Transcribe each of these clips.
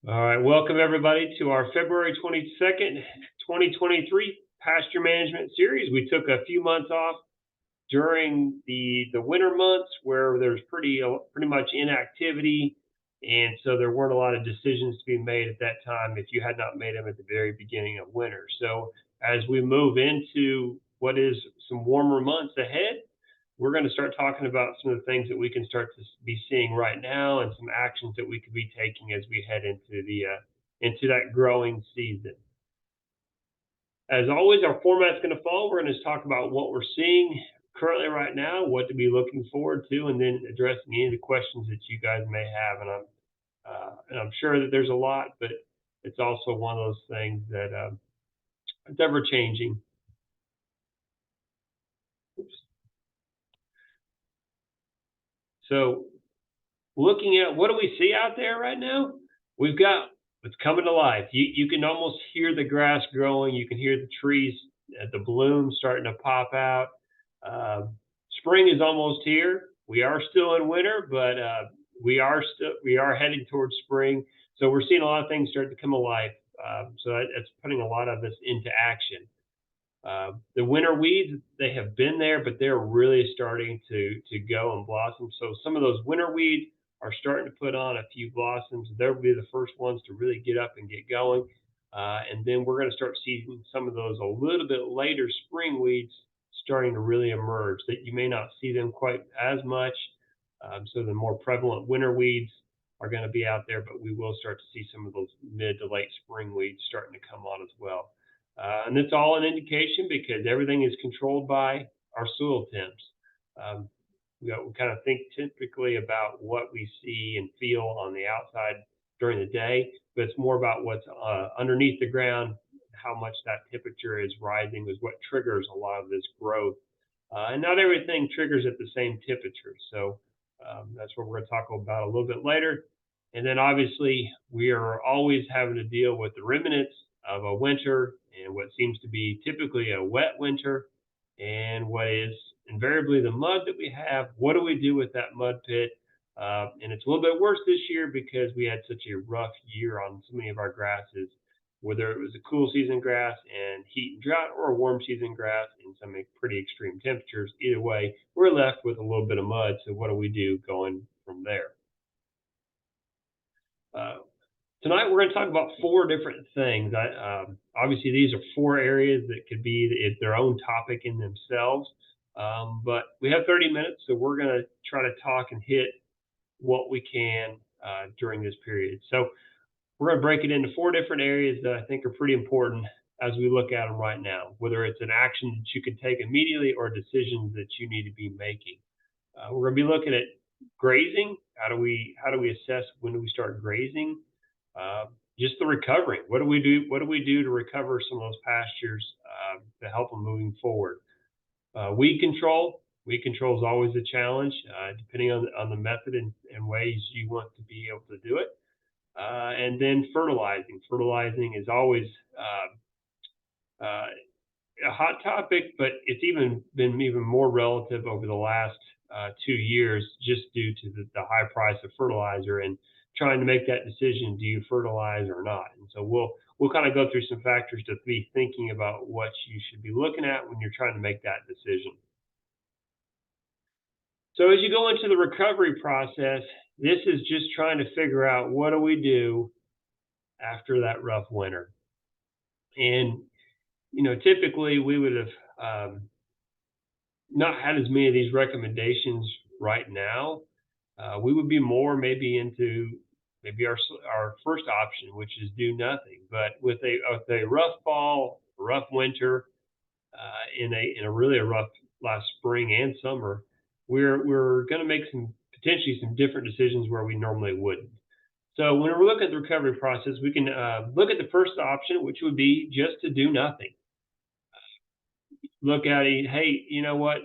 All right, welcome everybody to our February 22nd, 2023 Pasture Management Series. We took a few months off during the winter months where there's pretty much inactivity, and so there weren't a lot of decisions to be made at that time if you had not made them at the very beginning of winter. So as we move into what is some warmer months ahead, we're going to start talking about some of the things that we can start to be seeing right now and some actions that we could be taking as we head into that growing season. As always, our format's going to follow. We're going to talk about what we're seeing currently right now, what to be looking forward to, and then addressing any of the questions that you guys may have. And I'm sure that there's a lot, but it's also one of those things that it's ever changing. So looking at what do we see out there right now? We've got it's coming to life. You can almost hear the grass growing. You can hear the trees, the blooms starting to pop out. Spring is almost here. We are still in winter, but we are heading towards spring. So we're seeing a lot of things start to come alive. That's putting a lot of this into action. The winter weeds, they have been there, but they're really starting to go and blossom. So some of those winter weeds are starting to put on a few blossoms. They'll be the first ones to really get up and get going. And then we're going to start seeing some of those a little bit later spring weeds starting to really emerge that you may not see them quite as much. So the more prevalent winter weeds are going to be out there, but we will start to see some of those mid to late spring weeds starting to come on as well. And it's all an indication because everything is controlled by our soil temps. Um, we kind of think typically about what we see and feel on the outside during the day, but it's more about what's underneath the ground, how much that temperature is rising is what triggers a lot of this growth. And not everything triggers at the same temperature. So that's what we're going to talk about a little bit later. And then obviously, we are always having to deal with the remnants of a winter and what seems to be typically a wet winter and what is invariably the mud that we have. What do we do with that mud pit? And it's a little bit worse this year because we had such a rough year on so many of our grasses, whether it was a cool season grass and heat and drought or a warm season grass and some pretty extreme temperatures. Either way, we're left with a little bit of mud. So what do we do going from there? Uh, Tonight, we're going to talk about four different things. Obviously, these are four areas that could be their own topic in themselves. But we have 30 minutes, so we're going to try to talk and hit what we can during this period. So we're going to break it into four different areas that I think are pretty important as we look at them right now, whether it's an action that you can take immediately or decisions that you need to be making. We're going to be looking at grazing. How do we assess when do we start grazing? Uh, just the recovery. What do we do? What do we do to recover some of those pastures to help them moving forward? Weed control. Weed control is always a challenge, depending on the method and ways you want to be able to do it. And then fertilizing. Fertilizing is always uh, a hot topic, but it's even been even more relative over the last 2 years, just due to the high price of fertilizer and trying to make that decision: do you fertilize or not? And so we'll kind of go through some factors to be thinking about what you should be looking at when you're trying to make that decision. So as you go into the recovery process, this is just trying to figure out what do we do after that rough winter. And typically we would have not had as many of these recommendations right now. We would be more maybe into maybe our first option, which is do nothing. But with a rough fall, rough winter, in a really a rough last spring and summer, we're going to make some potentially some different decisions where we normally wouldn't. So when we look at the recovery process, we can look at the first option, which would be just to do nothing. Look at it. Hey, you know what?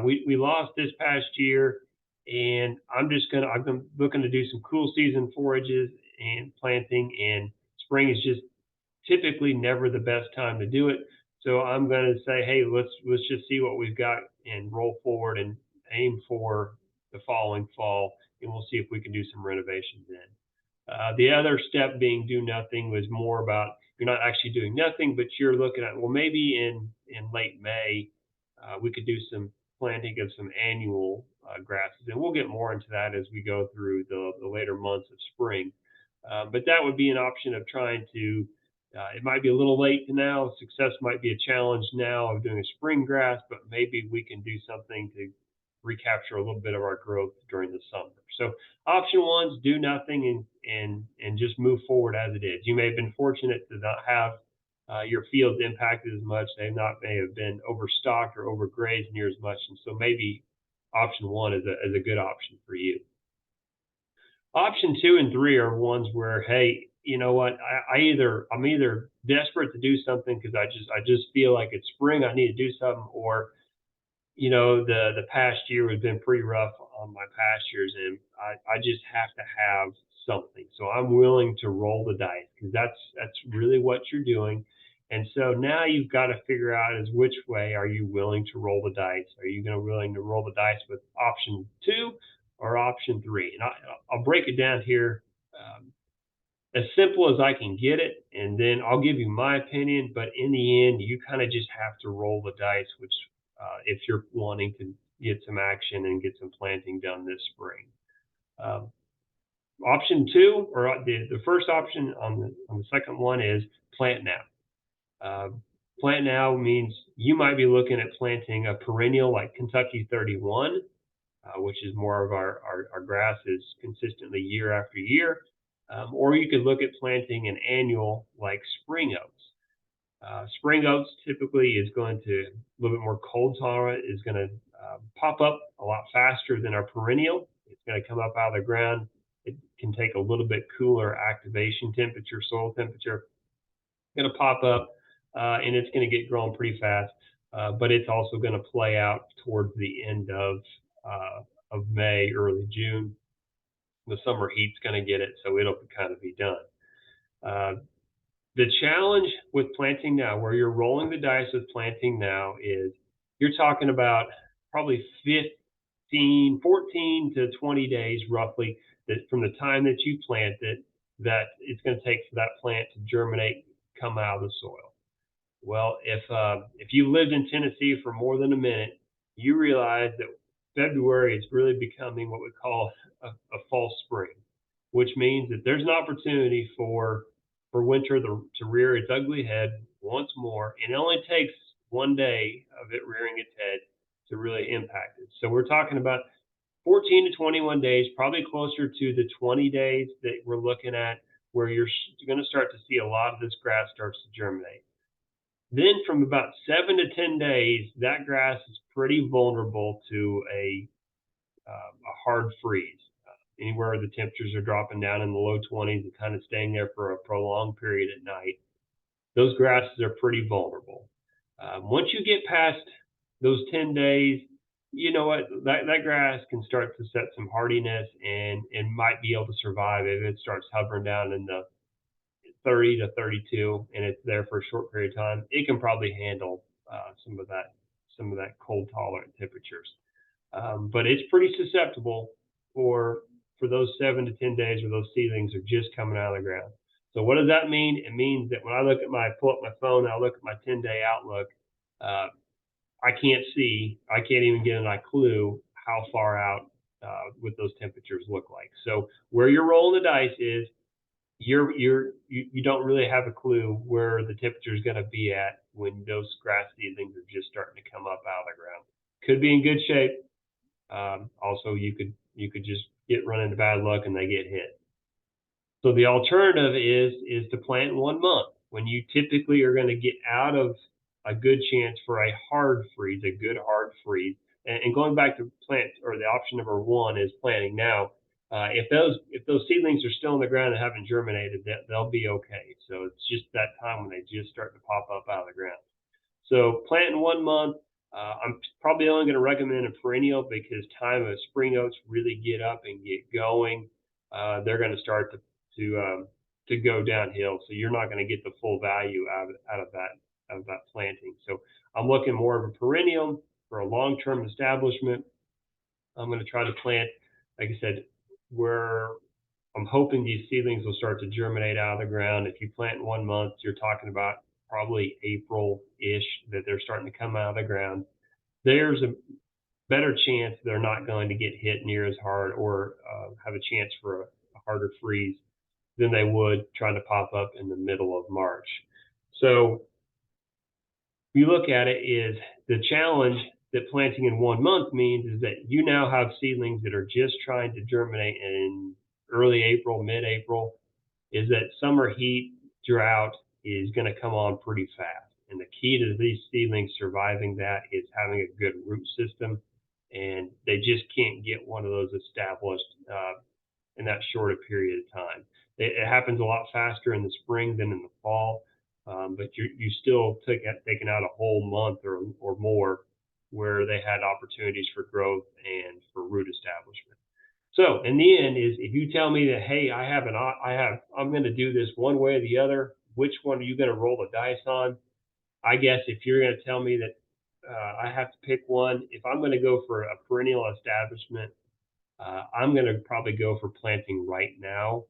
We lost this past year, and I'm looking to do some cool season forages and planting. And spring is just typically never the best time to do it. So I'm going to say, hey, let's just see what we've got and roll forward and aim for the following fall, and we'll see if we can do some renovations then. The other step being do nothing was more about you're not actually doing nothing, but you're looking at, well, maybe in late May, we could do some planting of some annual grasses, and we'll get more into that as we go through the later months of spring. But that would be an option of trying to. It might be a little late now. Success might be a challenge now of doing a spring grass, but maybe we can do something to recapture a little bit of our growth during the summer. So option one's do nothing and just move forward as it is. You may have been fortunate to not have your fields impacted as much. They not may have been overstocked or overgrazed near as much, and so maybe option one is a good option for you. Option two and three are ones where, hey, you know what? I'm either desperate to do something because I just feel like it's spring. I need to do something, or the past year has been pretty rough on my pastures, and I just have to have something. So I'm willing to roll the dice because that's really what you're doing. And so now you've got to figure out is which way are you willing to roll the dice? Are you going to willing to roll the dice with option two or option three? And I'll break it down here. As simple as I can get it, and then I'll give you my opinion. But in the end, you kind of just have to roll the dice, which if you're wanting to get some action and get some planting done this spring. Um, Option two, or the first option on the second one is plant now. Uh, Plant now means you might be looking at planting a perennial like Kentucky 31, which is more of our grasses consistently year after year. Or you could look at planting an annual like spring oats. Spring oats typically is going to a little bit more cold tolerant, is going to pop up a lot faster than our perennial. It's going to come up out of the ground. It can take a little bit cooler activation temperature, soil temperature. It's going to pop up and it's going to get growing pretty fast, but it's also going to play out towards the end of May, early June. The summer heat's going to get it, so it'll kind of be done. Uh, the challenge with planting now, where you're rolling the dice with planting now, is you're talking about probably 14 to 20 days roughly that from the time that you plant it, that it's going to take for that plant to germinate, come out of the soil. Well, if you lived in Tennessee for more than a minute, you realize that February is really becoming what we call a false spring, which means that there's an opportunity for winter to rear its ugly head once more, and it only takes one day of it rearing its head to really impact it. So we're talking about 14 to 21 days, probably closer to the 20 days that we're looking at, where you're going to start to see a lot of this grass starts to germinate. Then from about 7 to 10 days, that grass is pretty vulnerable to a hard freeze. Anywhere the temperatures are dropping down in the low 20s and kind of staying there for a prolonged period at night, those grasses are pretty vulnerable. Once you get past those 10 days, you know what? That grass can start to set some hardiness and might be able to survive if it starts hovering down in the 30 to 32 and it's there for a short period of time. It can probably handle some of that cold tolerant temperatures. But it's pretty susceptible for for those 7 to 10 days where those seedlings are just coming out of the ground. So what does that mean? It means that when I pull up my phone, and I look at my 10-day outlook. Uh, I can't even get a clue how far out what those temperatures look like. So where you're rolling the dice is you don't really have a clue where the temperature is going to be at when those grass seedlings are just starting to come up out of the ground. Could be in good shape. Also, you could just get run into bad luck and they get hit. So the alternative is to plant in 1 month when you typically are going to get out of a good chance for a hard freeze, a good hard freeze. And going back to plant, or the option number one is planting now. If those seedlings are still in the ground and haven't germinated, they'll be okay. So it's just that time when they just start to pop up out of the ground. So plant in 1 month. I'm probably only going to recommend a perennial because time of spring oats really get up and get going. They're going to start to go downhill. So you're not going to get the full value out of that planting. So I'm looking more of a perennial for a long-term establishment. I'm going to try to plant, like I said, where I'm hoping these seedlings will start to germinate out of the ground. If you plant in 1 month, you're talking about probably April-ish that they're starting to come out of the ground. There's a better chance they're not going to get hit near as hard or have a chance for a harder freeze than they would trying to pop up in the middle of March. So you look at it is the challenge that planting in 1 month means is that you now have seedlings that are just trying to germinate in early April, mid-April, is that summer heat drought is going to come on pretty fast. And the key to these seedlings surviving that is having a good root system. And they just can't get one of those established in that short a period of time. It happens a lot faster in the spring than in the fall, but you still taken out a whole month or more where they had opportunities for growth and for root establishment. So in the end, is if you tell me that hey, I'm going to do this one way or the other, which one are you going to roll the dice on? I guess if you're going to tell me that I have to pick one, if I'm going to go for a perennial establishment, I'm going to probably go for planting right now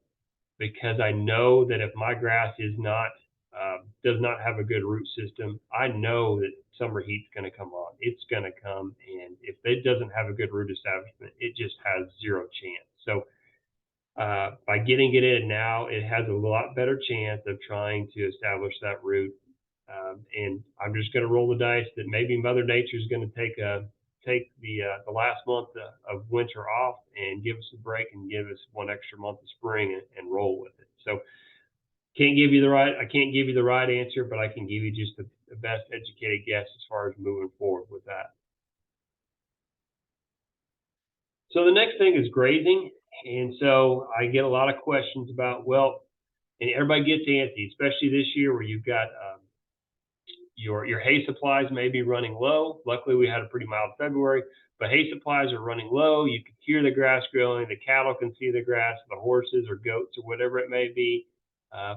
because I know that if my grass does not have a good root system, I know that summer heat's going to come on. It's going to come, and if it doesn't have a good root establishment, it just has zero chance. So by getting it in now, it has a lot better chance of trying to establish that root. And I'm just going to roll the dice that maybe Mother Nature is going to take the last month of winter off and give us a break and give us one extra month of spring and roll with it. So I can't give you the right answer, but I can give you just the best educated guess as far as moving forward with that. So the next thing is grazing. And so I get a lot of questions about, well, and everybody gets antsy, especially this year where you've got your hay supplies may be running low. Luckily, we had a pretty mild February, but hay supplies are running low. You can hear the grass growing. The cattle can see the grass. The horses or goats or whatever it may be,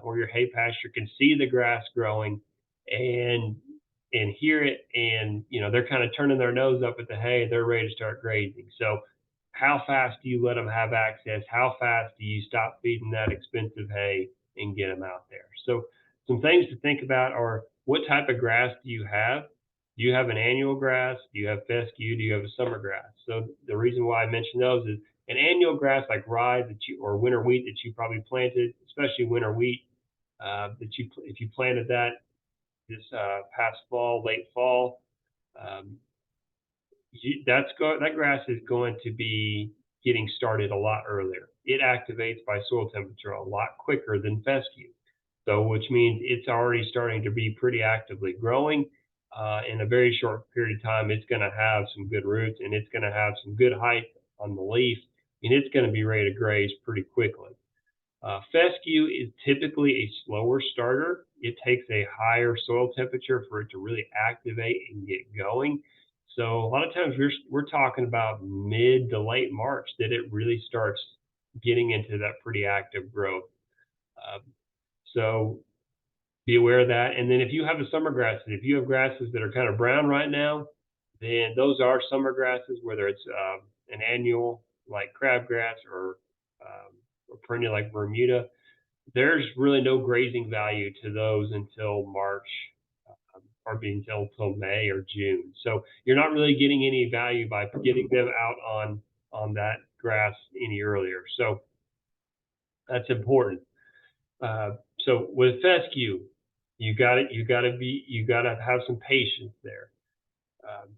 or your hay pasture can see the grass growing and hear it. And they're kind of turning their nose up at the hay. They're ready to start grazing. So, how fast do you let them have access? How fast do you stop feeding that expensive hay and get them out there? So some things to think about are what type of grass do you have? Do you have an annual grass? Do you have fescue? Do you have a summer grass? So the reason why I mention those is an annual grass like rye or winter wheat that you probably planted, especially winter wheat if you planted that this past fall, late fall, um, that grass is going to be getting started a lot earlier. It activates by soil temperature a lot quicker than fescue. So, which means it's already starting to be pretty actively growing. In a very short period of time, it's going to have some good roots and it's going to have some good height on the leaf, and it's going to be ready to graze pretty quickly. Fescue is typically a slower starter. It takes a higher soil temperature for it to really activate and get going. So a lot of times we're talking about mid to late March that it really starts getting into that pretty active growth. Uh, so be aware of that. And then if you have a summer grasses, if you have grasses that are kind of brown right now, then those are summer grasses, whether it's an annual like crabgrass or perennial like Bermuda. There's really no grazing value to those until March or being until May or June. So you're not really getting any value by getting them out on that grass any earlier. So that's important. So with fescue, you got to have some patience there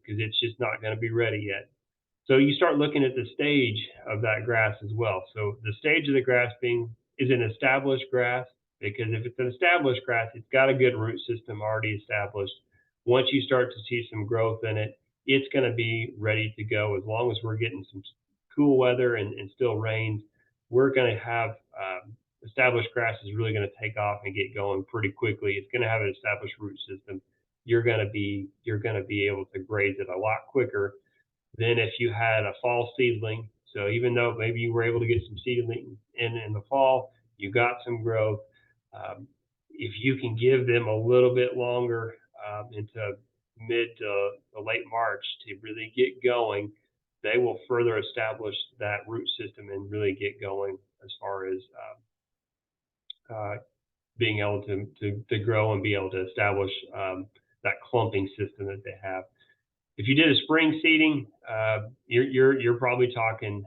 because it's just not going to be ready yet. So you start looking at the stage of that grass as well. So the stage of the grass being is an established grass because if it's an established grass, it's got a good root system already established. Once you start to see some growth in it, it's going to be ready to go. As long as we're getting some cool weather and still rains, we're going to have established grass is really going to take off and get going pretty quickly. It's going to have an established root system. You're going to be able to graze it a lot quicker than if you had a fall seedling. So even though maybe you were able to get some seedling in the fall, you got some growth. If you can give them a little bit longer into mid to late March to really get going, they will further establish that root system and really get going as far as uh, being able to grow and be able to establish that clumping system that they have. If you did a spring seeding, you're probably talking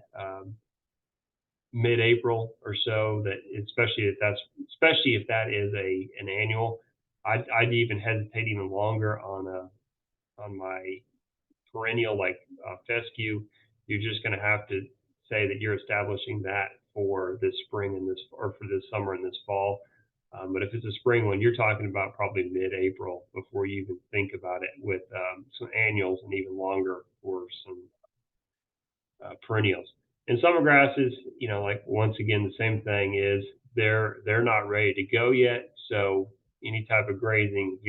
mid-April or so. That especially if that is an annual. I'd even hesitate even longer on my perennial like fescue. You're just going to have to say that you're establishing that for this spring and this or for this summer and this fall. But if it's a spring one, you're talking about probably mid-April before you even think about it with some annuals and even longer for some perennials. And summer grasses, like once again, the same thing is they're not ready to go yet. So any type of grazing,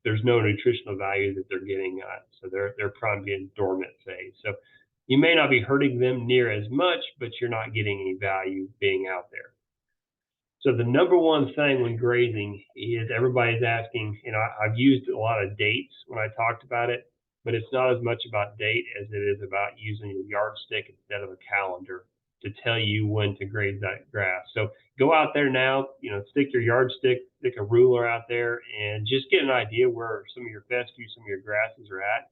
there's no nutritional value that they're getting at. So they're probably in dormant phase. So you may not be hurting them near as much, but you're not getting any value being out there. So the number one thing when grazing is everybody's asking, I've used a lot of dates when I talked about it, but it's not as much about date as it is about using a yardstick instead of a calendar to tell you when to graze that grass. So go out there now, stick your yardstick, stick a ruler out there, and just get an idea where some of your fescue, some of your grasses are at.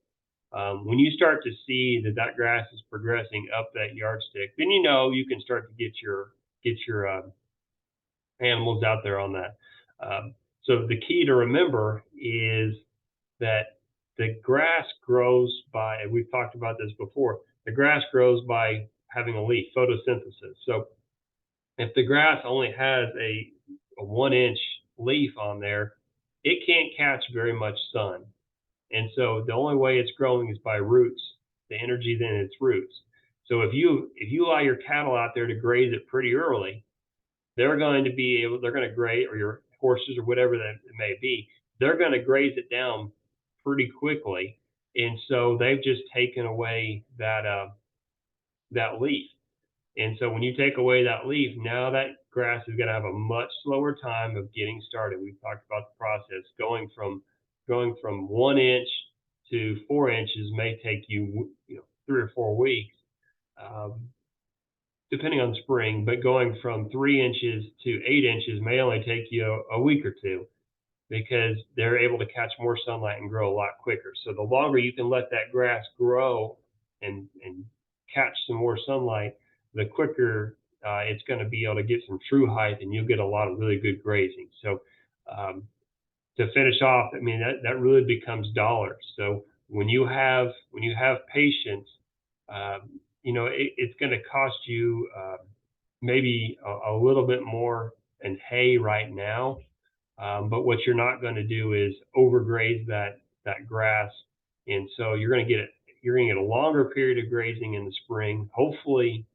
When you start to see that grass is progressing up that yardstick, then you can start to get your animals out there on that. So the key to remember is that the grass grows by, and we've talked about this before, the grass grows by having a leaf, photosynthesis. So if the grass only has a 1 inch leaf on there, it can't catch very much sun. And so the only way it's growing is by roots, the energy in its roots. So if you allow your cattle out there to graze it pretty early, they're going to graze, or your horses or whatever that it may be, they're going to graze it down pretty quickly. And so they've just taken away that leaf. And so when you take away that leaf, now that grass is going to have a much slower time of getting started. We've talked about the process. Going from 1 inch to 4 inches may take you, 3 or 4 weeks. Um, Depending on spring, but going from 3 inches to 8 inches may only take you a week or two because they're able to catch more sunlight and grow a lot quicker. So the longer you can let that grass grow and catch some more sunlight, the quicker it's going to be able to get some true height, and you'll get a lot of really good grazing. So um, to finish off, I mean that really becomes dollars. So when you have patience, it's going to cost you maybe a little bit more in hay right now, but what you're not going to do is overgraze that grass, and so you're going to get a longer period of grazing in the spring, hopefully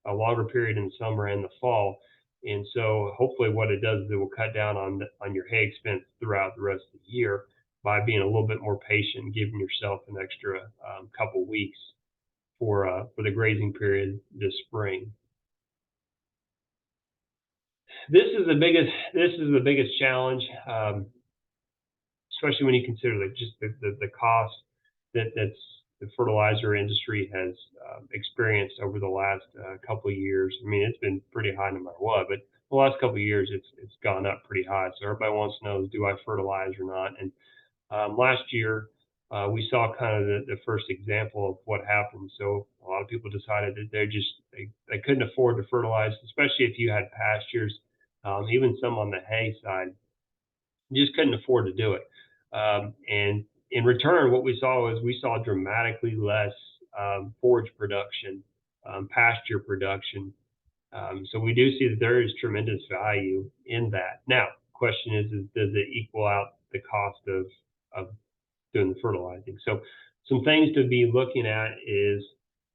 a longer period in the summer and the fall. And so hopefully what it does is it will cut down on your hay expense throughout the rest of the year by being a little bit more patient and giving yourself an extra couple weeks for the grazing period this spring. This is the biggest challenge, especially when you consider just the cost that's the fertilizer industry has experienced over the last couple of years. I mean, it's been pretty high no matter what, but the last couple of years it's gone up pretty high. So everybody wants to know, do I fertilize or not? And last year we saw kind of the first example of what happened. So a lot of people decided that they couldn't afford to fertilize, especially if you had pastures, even some on the hay side. You just couldn't afford to do it. And in return, what we saw was we saw dramatically less forage production, pasture production. So we do see that there is tremendous value in that. Now, question is does it equal out the cost of doing the fertilizing? So some things to be looking at is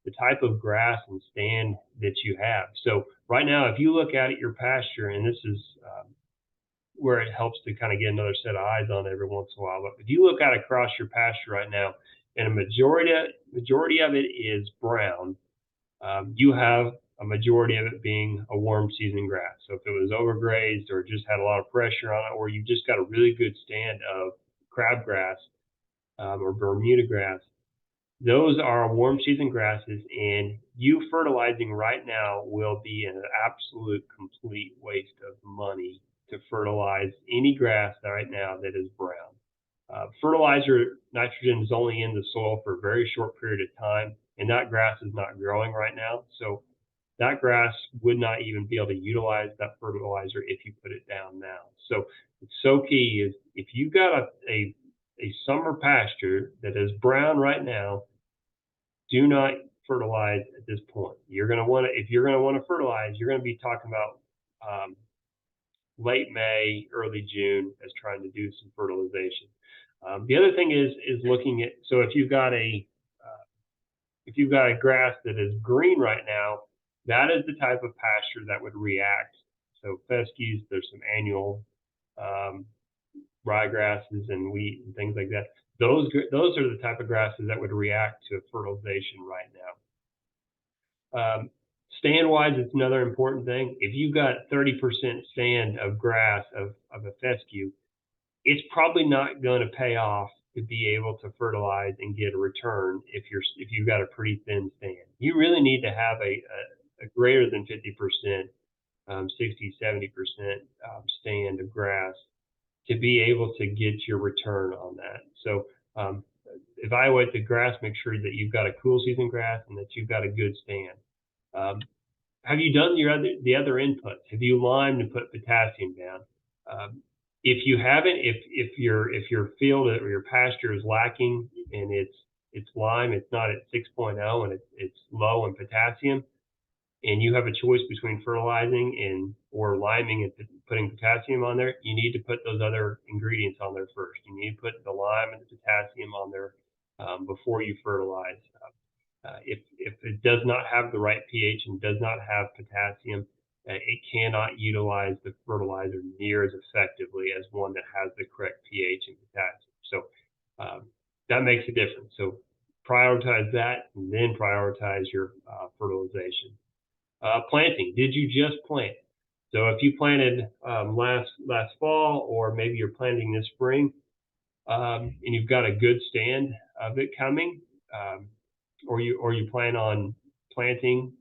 the type of grass and stand that you have. So right now, if you look out at your pasture, and this is where it helps to kind of get another set of eyes on it every once in a while. But if you look out across your pasture right now, and a majority of it is brown, you have a majority of it being a warm season grass. So if it was overgrazed or just had a lot of pressure on it, or you've just got a really good stand of crabgrass or Bermuda grass, Those are warm season grasses, and you fertilizing right now will be an absolute complete waste of money to fertilize any grass right now that is brown. Fertilizer nitrogen is only in the soil for a very short period of time, and that grass is not growing right now. So that grass would not even be able to utilize that fertilizer if you put it down now. So it's so key is if you've got a summer pasture that is brown right now, do not fertilize at this point. You're going to want to, if you're going to want to fertilize, you're going to be talking about late May, early June as trying to do some fertilization. The other thing is looking at, so if you've got a grass that is green right now, that is the type of pasture that would react. So fescues, there's some annual um, ryegrasses and wheat and things like that. Those are the type of grasses that would react to fertilization right now. Stand wise, it's another important thing. If you've got 30% stand of grass of a fescue, it's probably not going to pay off to be able to fertilize and get a return if you've got a pretty thin stand. You really need to have a greater than 50%, 60, 70% stand of grass to be able to get your return on that. So evaluate the grass, make sure that you've got a cool season grass and that you've got a good stand. Um, have you done the other inputs? Have you limed and put potassium down? If you haven't, if your field or your pasture is lacking and it's lime, it's not at 6.0 and it's low in potassium, and you have a choice between fertilizing and or liming and putting potassium on there, you need to put those other ingredients on there first. You need to put the lime and the potassium on there before you fertilize. If it does not have the right pH and does not have potassium, it cannot utilize the fertilizer near as effectively as one that has the correct pH and potassium. So that makes a difference. So prioritize that and then prioritize your fertilization. Planting. Did you just plant? So if you planted last fall, or maybe you're planting this spring, and you've got a good stand of it coming, um, or you plan on planting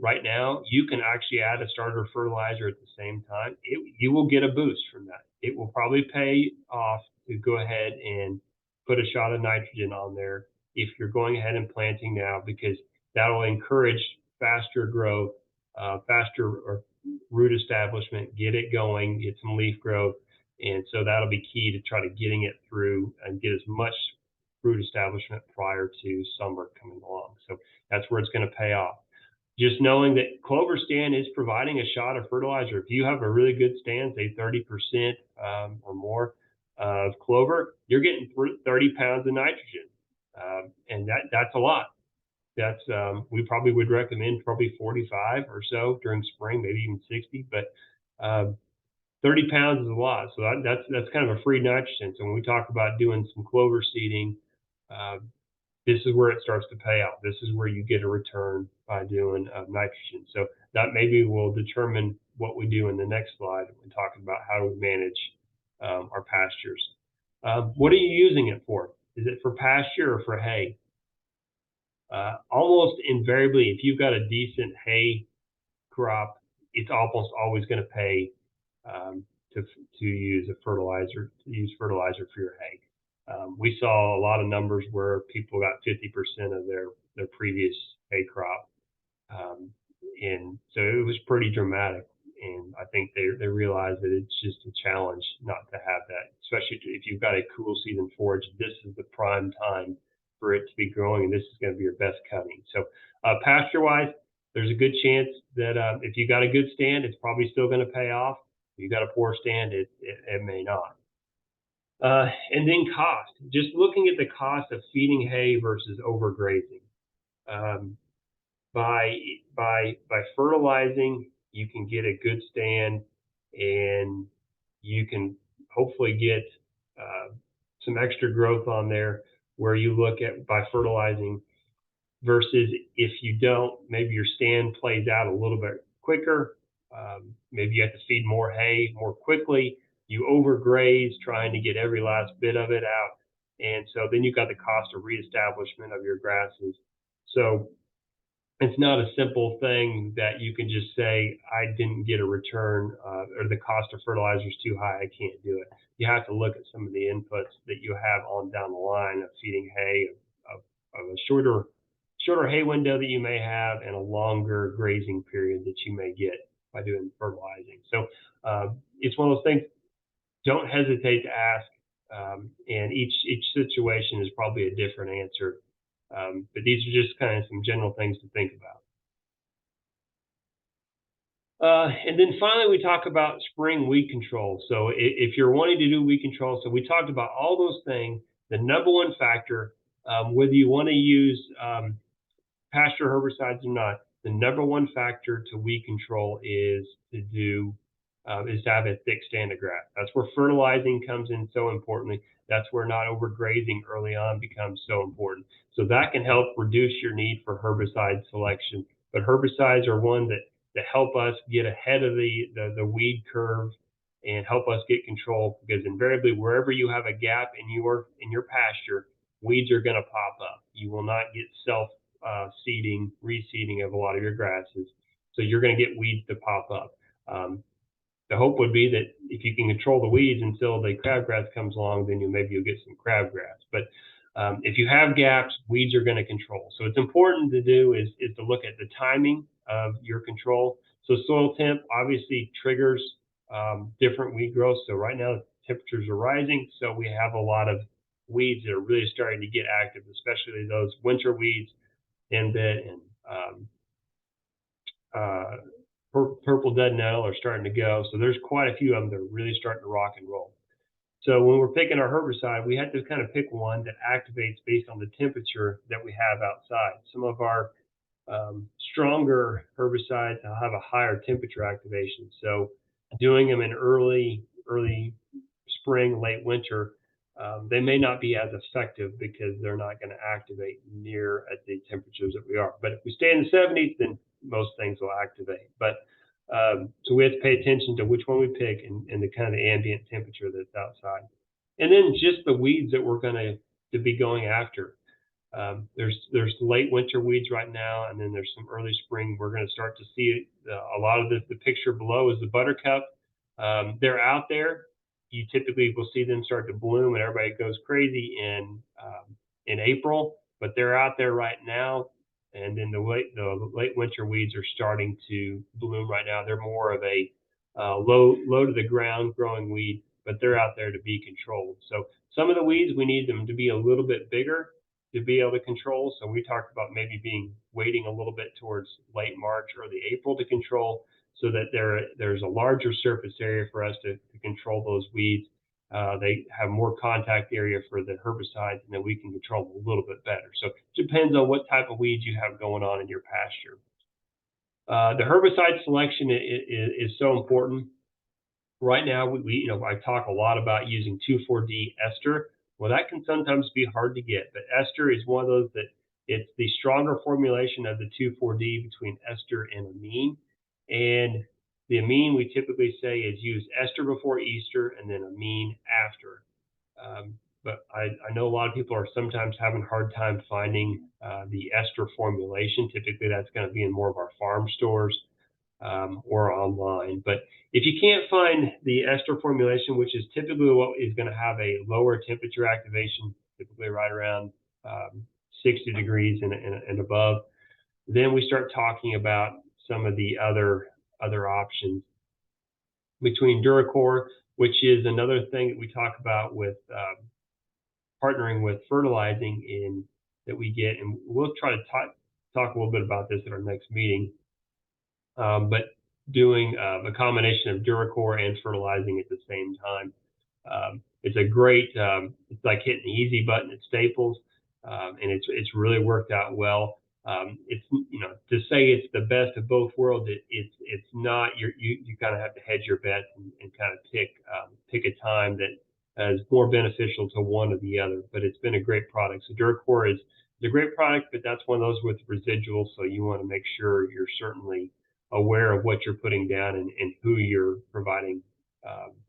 right now, you can actually add a starter fertilizer at the same time. You will get a boost from that. It will probably pay off to go ahead and put a shot of nitrogen on there if you're going ahead and planting now, because that will encourage faster growth, faster or root establishment, get it going, get some leaf growth. And so that'll be key to try to getting it through and get as much root establishment prior to summer coming along. So that's where it's going to pay off. Just knowing that clover stand is providing a shot of fertilizer. If you have a really good stand, say 30% or more of clover, you're getting 30 pounds of nitrogen, and that's a lot. That's we probably would recommend probably 45 or so during spring, maybe even 60, but 30 pounds is a lot. So that's kind of a free nitrogen. So when we talk about doing some clover seeding, uh, this is where it starts to pay out. This is where you get a return by doing nitrogen. So that maybe will determine what we do in the next slide when talking about how do we manage our pastures. What are you using it for? Is it for pasture or for hay? Almost invariably, if you've got a decent hay crop, it's almost always going to pay um, to use a fertilizer to use fertilizer for your hay. We saw a lot of numbers where people got 50% of their previous hay crop, um, and so it was pretty dramatic. And I think they realized that it's just a challenge not to have that, especially if you've got a cool season forage. This is the prime time for it to be growing, and this is going to be your best cutting. So, pasture wise, there's a good chance that if you got a good stand, it's probably still going to pay off. If you got a poor stand, it may not. And then cost. Just looking at the cost of feeding hay versus overgrazing. Um, by fertilizing, you can get a good stand, and you can hopefully get uh, some extra growth on there. Where you look at by fertilizing versus if you don't, maybe your stand plays out a little bit quicker. Maybe you have to feed more hay more quickly. You overgraze trying to get every last bit of it out. And so then you've got the cost of reestablishment of your grasses. So it's not a simple thing that you can just say, I didn't get a return, or the cost of fertilizer is too high, I can't do it. You have to look at some of the inputs that you have on down the line of feeding hay, of a shorter hay window that you may have, and a longer grazing period that you may get by doing fertilizing. So it's one of those things. Don't hesitate to ask, and each situation is probably a different answer. But these are just kind of some general things to think about. And then finally, we talk about spring weed control. So if you're wanting to do weed control, so we talked about all those things. The number one factor, whether you want to use pasture herbicides or not, the number one factor to weed control is to have a thick stand of grass. That's where fertilizing comes in so importantly. That's where not overgrazing early on becomes so important. So that can help reduce your need for herbicide selection. But herbicides are one that help us get ahead of the weed curve and help us get control, because invariably wherever you have a gap in your pasture, weeds are going to pop up. You will not get self seeding, reseeding of a lot of your grasses. So you're going to get weeds to pop up. The hope would be that if you can control the weeds until the crabgrass comes along, then you'll get some crabgrass. But if you have gaps, weeds are going to control. So it's important to do is to look at the timing of your control. So soil temp obviously triggers different weed growth. So right now temperatures are rising, so we have a lot of weeds that are really starting to get active, especially those winter weeds, Enbit and uh, purple dead nettle are starting to go. So there's quite a few of them that are really starting to rock and roll. So when we're picking our herbicide, we have to kind of pick one that activates based on the temperature that we have outside. Some of our stronger herbicides have a higher temperature activation. So doing them in early spring, late winter, they may not be as effective because they're not going to activate near at the temperatures that we are. But if we stay in the 70s, then most things will activate. But so we have to pay attention to which one we pick and the kind of the ambient temperature that's outside. And then just the weeds that we're going to be going after. There's late winter weeds right now, and then there's some early spring. We're going to start to see a lot of the picture below is the buttercup. They're out there. You typically will see them start to bloom, and everybody goes crazy in April. But they're out there right now, and then the late winter weeds are starting to bloom right now. They're more of a low to the ground growing weed, but they're out there to be controlled. So some of the weeds we need them to be a little bit bigger to be able to control. So we talked about maybe waiting a little bit towards late March, early April to control, so that there's a larger surface area for us to control those weeds. They have more contact area for the herbicides, and then we can control them a little bit better. So it depends on what type of weeds you have going on in your pasture. The herbicide selection is so important. Right now, I talk a lot about using 2,4-D ester. Well, that can sometimes be hard to get, but ester is one of those that it's the stronger formulation of the 2,4-D between ester and amine. And the amine we typically say is use ester before Easter and then amine after. But I know a lot of people are sometimes having a hard time finding the ester formulation. Typically, that's going to be in more of our farm stores or online. But if you can't find the ester formulation, which is typically what is going to have a lower temperature activation, typically right around 60 degrees and above, then we start talking about some of the other options between Duracor, which is another thing that we talk about with partnering with fertilizing in that we get, and we'll try to talk a little bit about this at our next meeting. But doing a combination of Duracor and fertilizing at the same time. It's a great, it's like hitting the easy button at Staples, and it's really worked out well. It's to say it's the best of both worlds. It's not. You kind of have to hedge your bets and kind of pick a time that is more beneficial to one or the other. But it's been a great product. So Duracor is a great product, but that's one of those with residuals. So you want to make sure you're certainly aware of what you're putting down and who you're providing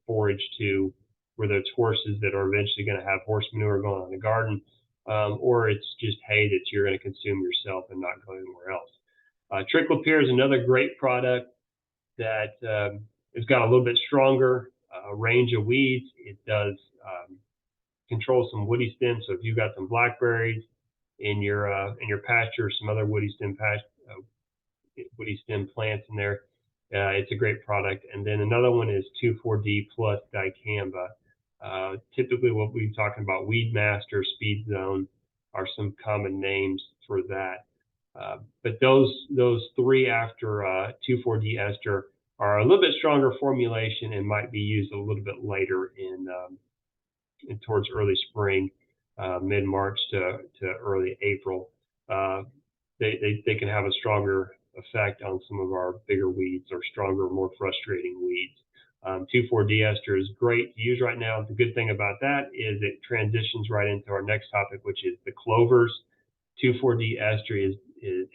forage to whether it's horses that are eventually going to have horse manure going on in the garden, or it's just hay that you're going to consume yourself and not go anywhere else. Triclopyr is another great product that has got a little bit stronger range of weeds. It does control some woody stems. So if you've got some blackberries in your pasture, some other woody stem plants in there, it's a great product. And then another one is 2,4-D plus dicamba. Typically, what we're talking about, Weed Master, Speed Zone, are some common names for that. But those three after 2,4-D ester are a little bit stronger formulation and might be used a little bit later in towards early spring, mid March to early April. Uh, they can have a stronger effect on some of our bigger weeds or stronger, more frustrating weeds. 2,4-D ester is great to use right now. The good thing about that is it transitions right into our next topic, which is the clovers. 2,4-D ester is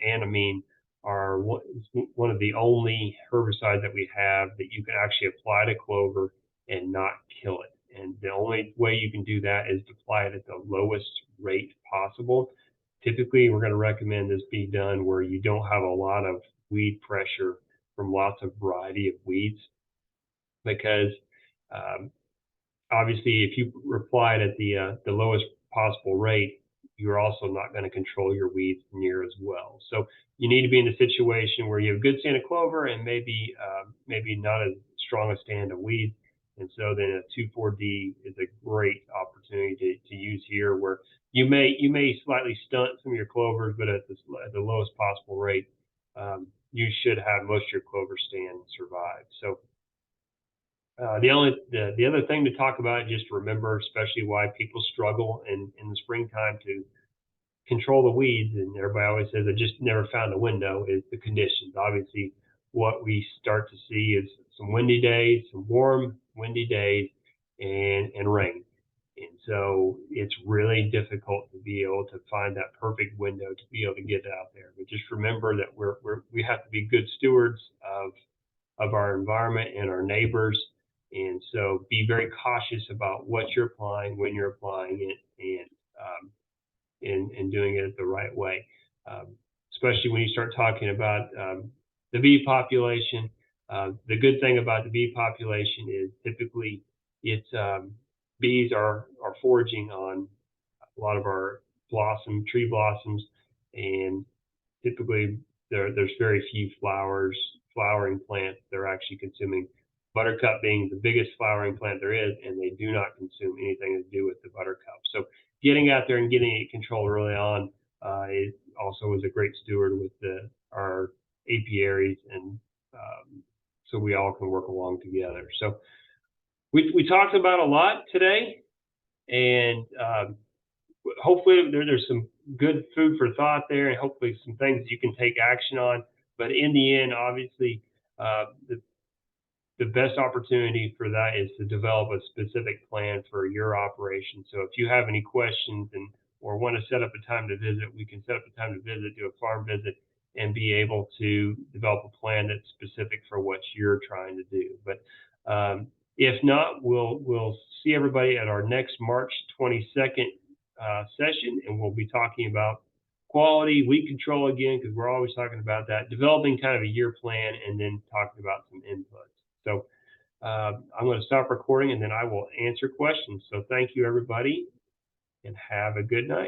anamine, are one of the only herbicides that we have that you can actually apply to clover and not kill it. And the only way you can do that is to apply it at the lowest rate possible. Typically, we're going to recommend this be done where you don't have a lot of weed pressure from lots of variety of weeds, because um, obviously, if you apply it at the lowest possible rate, you're also not going to control your weeds near as well. So you need to be in a situation where you have good stand of clover and maybe not as strong a stand of weeds. And so then a 2,4-D is a great opportunity to use here, where you may slightly stunt some of your clovers, but at the lowest possible rate, you should have most of your clover stand survive. So the other thing to talk about, just to remember, especially why people struggle in the springtime to control the weeds, and everybody always says I just never found a window, is the conditions. Obviously, what we start to see is some windy days, some warm, windy days, and rain. And so it's really difficult to be able to find that perfect window to be able to get out there. But just remember that we have to be good stewards of our environment and our neighbors. And so be very cautious about what you're applying, when you're applying it, and doing it the right way. Um, Especially when you start talking about the bee population. The good thing about the bee population is typically it's bees are foraging on a lot of our tree blossoms, and typically there's very few flowering plants they're actually consuming. Buttercup being the biggest flowering plant there is, and they do not consume anything to do with the buttercup. So getting out there and getting it controlled early on is also was a great steward with our apiaries, and so we all can work along together. So we talked about a lot today, and hopefully there's some good food for thought there, and hopefully some things you can take action on. But in the end, obviously, the best opportunity for that is to develop a specific plan for your operation. So if you have any questions or want to set up a time to visit, we can set up a time to visit, do a farm visit, and be able to develop a plan that's specific for what you're trying to do. But if not, we'll see everybody at our next March 22nd session, and we'll be talking about quality, weed control again, because we're always talking about that, developing kind of a year plan, and then talking about some inputs. So I'm going to stop recording, and then I will answer questions. So thank you, everybody, and have a good night.